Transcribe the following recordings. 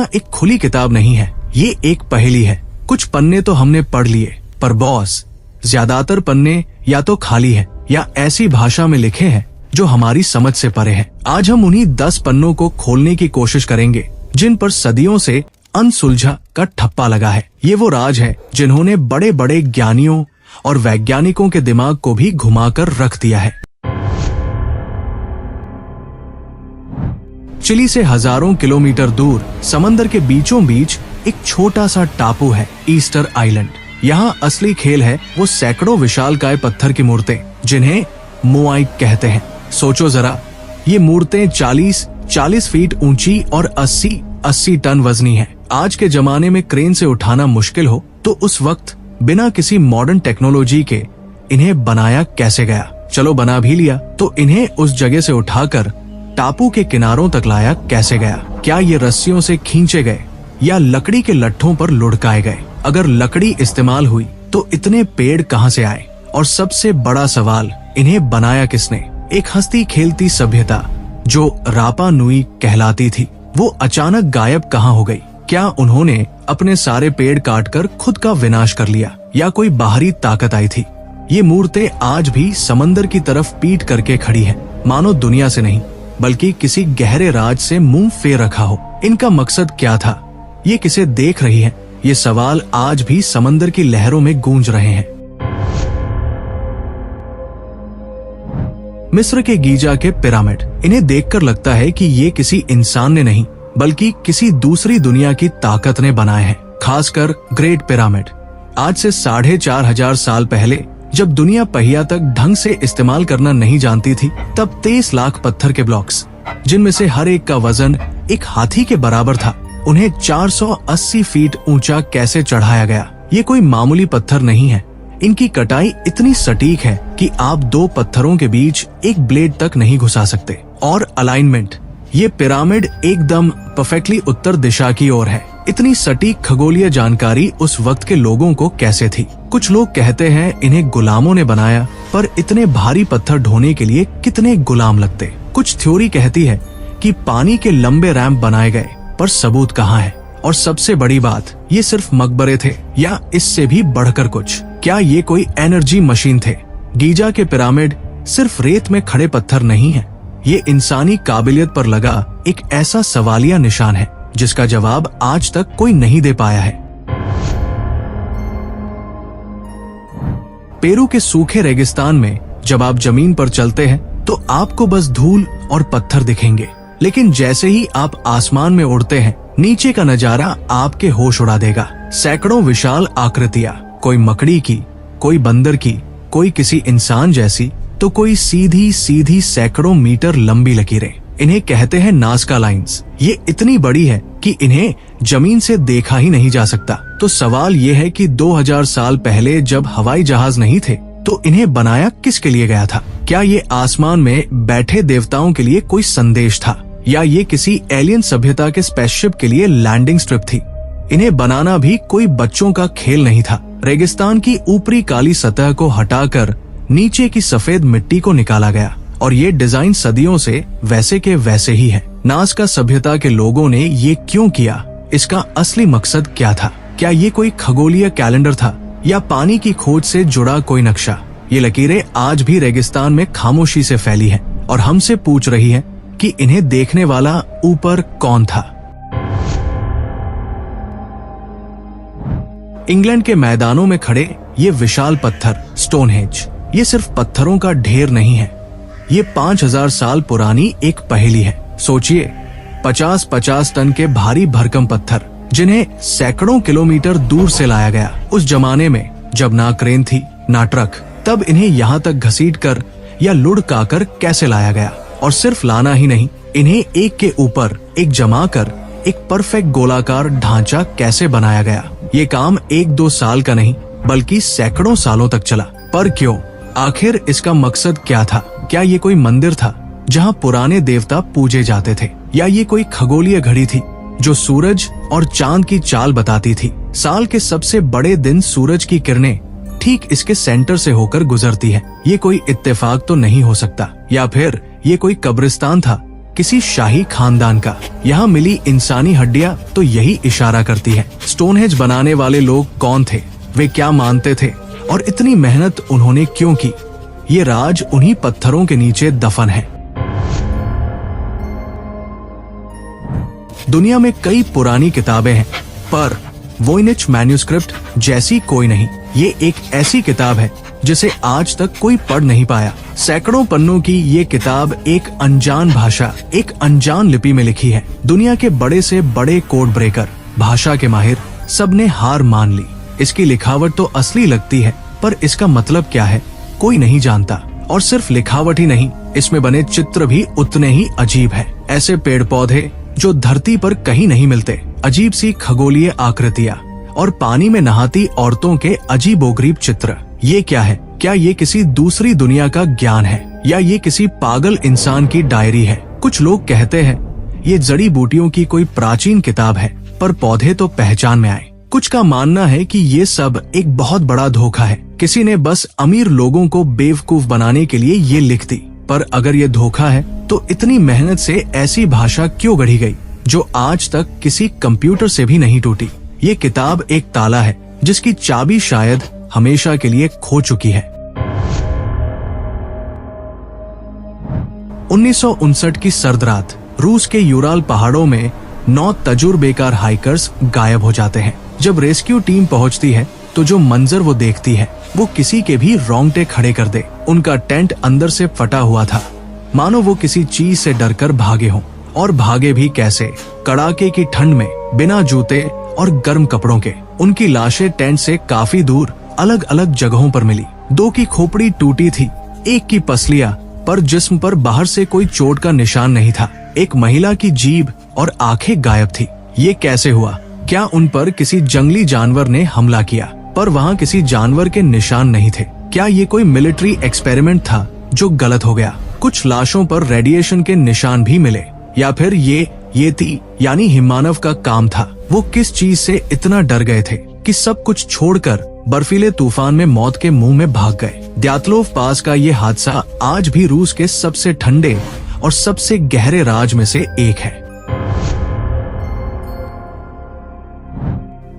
एक खुली किताब नहीं है, ये एक पहेली है। कुछ पन्ने तो हमने पढ़ लिए, पर बॉस ज्यादातर पन्ने या तो खाली है या ऐसी भाषा में लिखे हैं जो हमारी समझ से परे है। आज हम उन्हीं 10 पन्नों को खोलने की कोशिश करेंगे जिन पर सदियों से अनसुलझा का ठप्पा लगा है। ये वो राज है जिन्होंने बड़े बड़े ज्ञानियों और वैज्ञानिकों के दिमाग को भी घुमाकर रख दिया है। चिली से हजारों किलोमीटर दूर समंदर के बीचों बीच एक छोटा सा टापू है, ईस्टर आइलैंड। यहाँ असली खेल है वो सैकड़ों विशालकाय पत्थर की मूर्तें जिन्हें मोआइक कहते हैं। सोचो जरा, ये मूर्तें 40 फीट ऊंची और 80 टन वजनी है। आज के जमाने में क्रेन से उठाना मुश्किल हो तो उस वक्त बिना किसी मॉडर्न टेक्नोलॉजी के इन्हें बनाया कैसे गया? चलो बना भी लिया तो इन्हें उस जगह से उठाकर टापू के किनारों तक लाया कैसे गया? क्या ये रस्सियों से खींचे गए या लकड़ी के लट्ठों पर लुढ़काए गए? अगर लकड़ी इस्तेमाल हुई तो इतने पेड़ कहां से आए? और सबसे बड़ा सवाल, इन्हें बनाया किसने? एक हंसती खेलती सभ्यता जो रापा नुई कहलाती थी, वो अचानक गायब कहां हो गई? क्या उन्होंने अपने सारे पेड़ काटकर खुद का विनाश कर लिया या कोई बाहरी ताकत आई थी? ये मूर्तें आज भी समंदर की तरफ पीठ करके खड़ी हैं, मानो दुनिया से नहीं बल्कि किसी गहरे राज से मुंह फेर रखा हो। इनका मकसद क्या था? ये किसे देख रही है? ये सवाल आज भी समंदर की लहरों में गूंज रहे हैं। मिस्र के गीजा के पिरामिड, इन्हें देखकर लगता है कि ये किसी इंसान ने नहीं बल्कि किसी दूसरी दुनिया की ताकत ने बनाए हैं। खासकर ग्रेट पिरामिड। आज से 4500 साल पहले जब दुनिया पहिया तक ढंग से इस्तेमाल करना नहीं जानती थी, तब 23 लाख पत्थर के ब्लॉक्स, जिनमें से हर एक का वजन एक हाथी के बराबर था, उन्हें 480 फीट ऊंचा कैसे चढ़ाया गया? ये कोई मामूली पत्थर नहीं है। इनकी कटाई इतनी सटीक है कि आप 2 पत्थरों के बीच एक ब्लेड तक नहीं घुसा सकते। और अलाइनमेंट, ये पिरामिड एकदम परफेक्टली उत्तर दिशा की ओर है। इतनी सटीक खगोलीय जानकारी उस वक्त के लोगों को कैसे थी? कुछ लोग कहते हैं इन्हें गुलामों ने बनाया, पर इतने भारी पत्थर ढोने के लिए कितने गुलाम लगते? कुछ थ्योरी कहती है कि पानी के लंबे रैंप बनाए गए, पर सबूत कहाँ है? और सबसे बड़ी बात, ये सिर्फ मकबरे थे या इससे भी बढ़कर कुछ? क्या ये कोई एनर्जी मशीन थे? गीजा के पिरामिड सिर्फ रेत में खड़े पत्थर नहीं है, ये इंसानी काबिलियत पर लगा एक ऐसा सवालिया निशान है जिसका जवाब आज तक कोई नहीं दे पाया है। पेरू के सूखे रेगिस्तान में जब आप जमीन पर चलते हैं तो आपको बस धूल और पत्थर दिखेंगे, लेकिन जैसे ही आप आसमान में उड़ते हैं, नीचे का नजारा आपके होश उड़ा देगा। सैकड़ों विशाल आकृतियां, कोई मकड़ी की, कोई बंदर की, कोई किसी इंसान जैसी, तो कोई सीधी सीधी सैकड़ों मीटर लंबी लकीरें। इन्हें कहते हैं नाज़का लाइंस। ये इतनी बड़ी है कि इन्हें जमीन से देखा ही नहीं जा सकता। तो सवाल ये है कि 2000 साल पहले जब हवाई जहाज नहीं थे तो इन्हें बनाया किसके लिए गया था? क्या ये आसमान में बैठे देवताओं के लिए कोई संदेश था, या ये किसी एलियन सभ्यता के स्पेसशिप के लिए लैंडिंग स्ट्रिप थी? इन्हें बनाना भी कोई बच्चों का खेल नहीं था। रेगिस्तान की ऊपरी काली सतह को हटाकर नीचे की सफेद मिट्टी को निकाला गया और ये डिजाइन सदियों से वैसे के वैसे ही है। नाज़का सभ्यता के लोगों ने ये क्यों किया? इसका असली मकसद क्या था? क्या ये कोई खगोलीय कैलेंडर था या पानी की खोज से जुड़ा कोई नक्शा? ये लकीरें आज भी रेगिस्तान में खामोशी से फैली हैं और हमसे पूछ रही हैं कि इन्हें देखने वाला ऊपर कौन था? इंग्लैंड के मैदानों में खड़े ये विशाल पत्थर स्टोनहेंज, ये सिर्फ पत्थरों का ढेर नहीं है, ये 5000 साल पुरानी एक पहेली है। सोचिए, 50-50 टन के भारी भरकम पत्थर जिन्हें सैकड़ों किलोमीटर दूर से लाया गया। उस जमाने में जब ना क्रेन थी ना ट्रक, तब इन्हें यहाँ तक घसीटकर या लुढ़काकर कैसे लाया गया? और सिर्फ लाना ही नहीं, इन्हें एक के ऊपर एक जमाकर एक परफेक्ट गोलाकार ढांचा कैसे बनाया गया? ये काम 1-2 साल का नहीं बल्कि सैकड़ों सालों तक चला। पर क्यों? आखिर इसका मकसद क्या था? क्या ये कोई मंदिर था जहाँ पुराने देवता पूजे जाते थे, या ये कोई खगोलीय घड़ी थी जो सूरज और चांद की चाल बताती थी? साल के सबसे बड़े दिन सूरज की किरणें ठीक इसके सेंटर से होकर गुजरती है। ये कोई इत्तेफाक तो नहीं हो सकता। या फिर ये कोई कब्रिस्तान था? किसी शाही खानदान का। यहाँ मिली इंसानी हड्डियां तो यही इशारा करती है। स्टोनहेंज बनाने वाले लोग कौन थे, वे क्या मानते थे और इतनी मेहनत उन्होंने क्यों की, ये राज उन्हीं पत्थरों के नीचे दफन है। दुनिया में कई पुरानी किताबें हैं, पर वोइनिच मैन्युस्क्रिप्ट जैसी कोई नहीं। ये एक ऐसी किताब है जिसे आज तक कोई पढ़ नहीं पाया। सैकड़ों पन्नों की ये किताब एक अनजान भाषा, एक अनजान लिपि में लिखी है। दुनिया के बड़े से बड़े कोड ब्रेकर, भाषा के माहिर, सबने हार मान ली। इसकी लिखावट तो असली लगती है, पर इसका मतलब क्या है कोई नहीं जानता। और सिर्फ लिखावट ही नहीं, इसमें बने चित्र भी उतने ही अजीब है। ऐसे पेड़ पौधे जो धरती पर कहीं नहीं मिलते, अजीब सी खगोलीय आकृतियां और पानी में नहाती औरतों के अजीबोगरीब चित्र। ये क्या है? क्या ये किसी दूसरी दुनिया का ज्ञान है या ये किसी पागल इंसान की डायरी है? कुछ लोग कहते हैं ये जड़ी बूटियों की कोई प्राचीन किताब है, पर पौधे तो पहचान में आए। कुछ का मानना है कि ये सब एक बहुत बड़ा धोखा है। किसी ने बस अमीर लोगों को बेवकूफ बनाने के लिए ये लिख दी। पर अगर ये धोखा है तो इतनी मेहनत से ऐसी भाषा क्यों गढ़ी गई जो आज तक किसी कंप्यूटर से भी नहीं टूटी? ये किताब एक ताला है जिसकी चाबी शायद हमेशा के लिए खो चुकी है। 1959 की सर्द रात रूस के यूराल पहाड़ों में 9 तजुर्बेकार हाइकर्स गायब हो जाते हैं। जब रेस्क्यू टीम पहुंचती है तो जो मंजर वो देखती है वो किसी के भी रोंगटे खड़े कर दे। उनका टेंट अंदर से फटा हुआ था, मानो वो किसी चीज से डरकर भागे हों। और भागे भी कैसे? कड़ाके की ठंड में, बिना जूते और गर्म कपड़ों के। उनकी लाशें टेंट से काफी दूर अलग अलग जगहों पर मिली। 2 की खोपड़ी टूटी थी, 1 की पसलियां, पर जिस्म पर बाहर से कोई चोट का निशान नहीं था। एक महिला की जीभ और आंखें गायब थी। ये कैसे हुआ? क्या उन पर किसी जंगली जानवर ने हमला किया? पर वहाँ किसी जानवर के निशान नहीं थे। क्या ये कोई मिलिट्री एक्सपेरिमेंट था जो गलत हो गया? कुछ लाशों पर रेडिएशन के निशान भी मिले। या फिर ये थी यानी हिमानव का काम था। वो किस चीज से इतना डर गए थे कि सब कुछ छोड़कर बर्फीले तूफान में मौत के मुंह में भाग गए? द्यातलोव पास का ये हादसा आज भी रूस के सबसे ठंडे और सबसे गहरे राज में से एक है।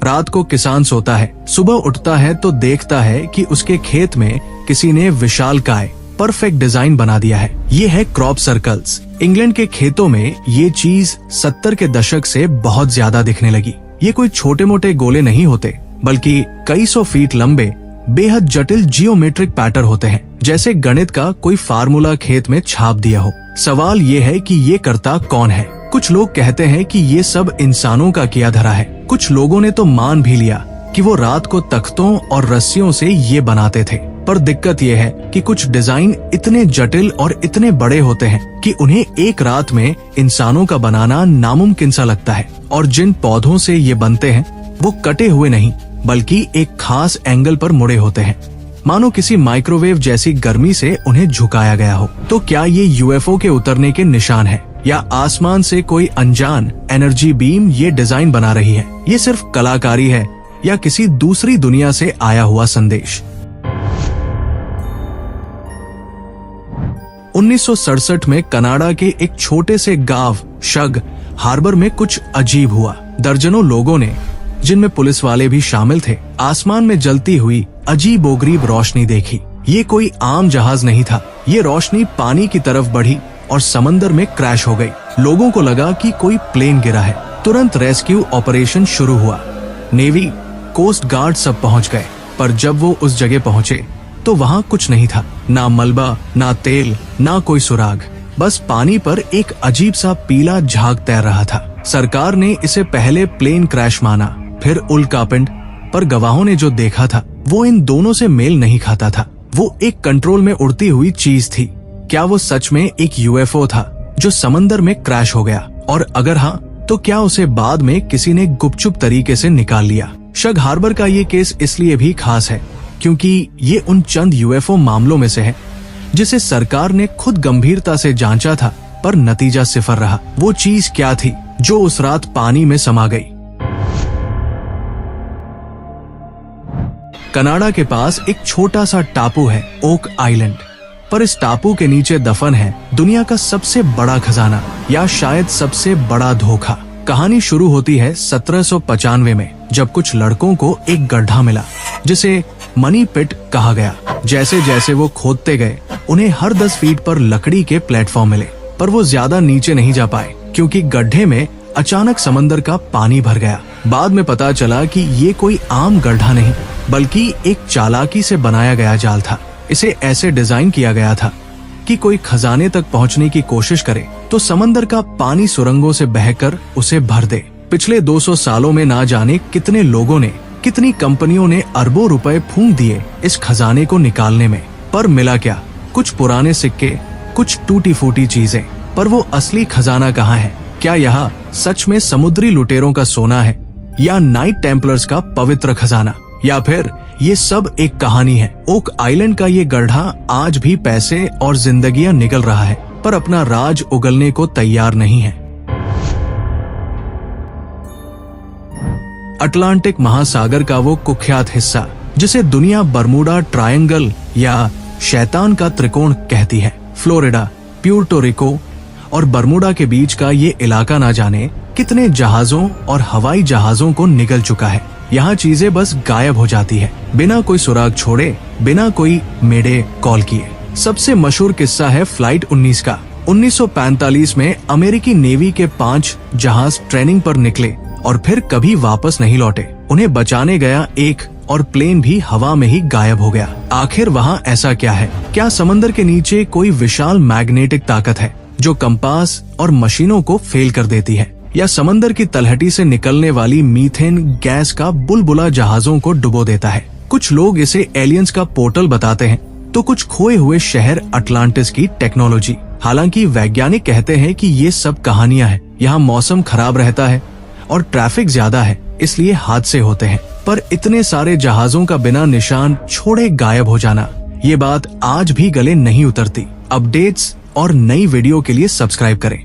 रात को किसान सोता है, सुबह उठता है तो देखता है कि उसके खेत में किसी ने विशालकाय परफेक्ट डिजाइन बना दिया है। ये है क्रॉप सर्कल्स। इंग्लैंड के खेतों में ये चीज 70 के दशक से बहुत ज्यादा दिखने लगी। ये कोई छोटे मोटे गोले नहीं होते, बल्कि कई सौ फीट लंबे बेहद जटिल जियोमेट्रिक पैटर्न होते हैं, जैसे गणित का कोई फार्मूला खेत में छाप दिया हो। सवाल ये है कि ये करता कौन है? कुछ लोग कहते हैं कि ये सब इंसानों का किया धरा है। कुछ लोगों ने तो मान भी लिया कि वो रात को तख्तों और रस्सियों से ये बनाते थे। पर दिक्कत ये है कि कुछ डिजाइन इतने जटिल और इतने बड़े होते हैं कि उन्हें एक रात में इंसानों का बनाना नामुमकिन सा लगता है। और जिन पौधों से ये बनते हैं वो कटे हुए नहीं, बल्कि एक खास एंगल पर मुड़े होते हैं, मानो किसी माइक्रोवेव जैसी गर्मी से उन्हें झुकाया गया हो। तो क्या ये यूएफओ के उतरने के निशान है, या आसमान से कोई अनजान एनर्जी बीम ये डिजाइन बना रही है? ये सिर्फ कलाकारी है या किसी दूसरी दुनिया से आया हुआ संदेश? 1967 में कनाडा के एक छोटे से गांव शग हार्बर में कुछ अजीब हुआ। दर्जनों लोगों ने, जिनमें पुलिस वाले भी शामिल थे, आसमान में जलती हुई अजीबोगरीब रोशनी देखी। ये कोई आम जहाज नहीं था। ये रोशनी पानी की तरफ बढ़ी और समंदर में क्रैश हो गई। लोगों को लगा कि कोई प्लेन गिरा है। तुरंत रेस्क्यू ऑपरेशन शुरू हुआ। नेवी, कोस्ट गार्ड सब पहुंच गए, पर जब वो उस जगह पहुंचे तो वहाँ कुछ नहीं था। ना मलबा, ना तेल, ना कोई सुराग। बस पानी पर एक अजीब सा पीला झाग तैर रहा था। सरकार ने इसे पहले प्लेन क्रैश माना, फिर उल्कापिंड, पर गवाहों ने जो देखा था वो इन दोनों से मेल नहीं खाता था। वो एक कंट्रोल में उड़ती हुई चीज थी। क्या वो सच में एक यूएफओ था जो समंदर में क्रैश हो गया? और अगर हाँ, तो क्या उसे बाद में किसी ने गुपचुप तरीके से निकाल लिया? शग हार्बर का ये केस इसलिए भी खास है क्योंकि ये उन चंद यूएफओ मामलों में से है जिसे सरकार ने खुद गंभीरता से जांचा था, पर नतीजा सिफर रहा। वो चीज क्या थी जो उस रात पानी में समा गई? कनाडा के पास एक छोटा सा टापू है, ओक आइलैंड। पर इस टापू के नीचे दफन है दुनिया का सबसे बड़ा खजाना, या शायद सबसे बड़ा धोखा। कहानी शुरू होती है 1795 में, जब कुछ लड़कों को एक गड्ढा मिला जिसे मनी पिट कहा गया। जैसे जैसे वो खोदते गए उन्हें हर 10 फीट पर लकड़ी के प्लेटफॉर्म मिले, पर वो ज्यादा नीचे नहीं जा पाए क्योंकि गड्ढे में अचानक समंदर का पानी भर गया। बाद में पता चला कि ये कोई आम गड्ढा नहीं बल्कि एक चालाकी से बनाया गया जाल था। इसे ऐसे डिजाइन किया गया था कि कोई खजाने तक पहुंचने की कोशिश करे तो समंदर का पानी सुरंगों से बहकर उसे भर दे। पिछले 200 सालों में ना जाने कितने लोगों ने, कितनी कंपनियों ने अरबों रुपए फूंक दिए इस खजाने को निकालने में, पर मिला क्या? कुछ पुराने सिक्के, कुछ टूटी फूटी चीजें। पर वो असली खजाना कहाँ है? क्या यह सच में समुद्री लुटेरों का सोना है, या नाइट टेम्पलर्स का पवित्र खजाना, या फिर ये सब एक कहानी है? ओक आइलैंड का ये गड्ढा आज भी पैसे और जिंदगियां निगल रहा है, पर अपना राज उगलने को तैयार नहीं है। अटलांटिक महासागर का वो कुख्यात हिस्सा जिसे दुनिया बर्मुडा ट्रायंगल या शैतान का त्रिकोण कहती है, फ्लोरिडा, प्यूर्टो रिको और बर्मुडा के बीच का ये इलाका ना जाने कितने जहाजों और हवाई जहाजों को निगल चुका है। यहाँ चीजें बस गायब हो जाती है, बिना कोई सुराग छोड़े, बिना कोई मेडे कॉल किए। सबसे मशहूर किस्सा है फ्लाइट 19 का। 1945 में अमेरिकी नेवी के 5 जहाज ट्रेनिंग पर निकले और फिर कभी वापस नहीं लौटे। उन्हें बचाने गया एक और प्लेन भी हवा में ही गायब हो गया। आखिर वहाँ ऐसा क्या है? क्या समंदर के नीचे कोई विशाल मैग्नेटिक ताकत है जो कंपास और मशीनों को फेल कर देती है, या समंदर की तलहटी से निकलने वाली मीथेन गैस का बुलबुला जहाजों को डुबो देता है? कुछ लोग इसे एलियंस का पोर्टल बताते हैं, तो कुछ खोए हुए शहर अटलांटिस की टेक्नोलॉजी। हालांकि वैज्ञानिक कहते हैं कि ये सब कहानियां हैं। यहाँ मौसम खराब रहता है और ट्रैफिक ज्यादा है, इसलिए हादसे होते हैं। पर इतने सारे जहाजों का बिना निशान छोड़े गायब हो जाना, ये बात आज भी गले नहीं उतरती। अपडेट्स और नई वीडियो के लिए सब्सक्राइब करें।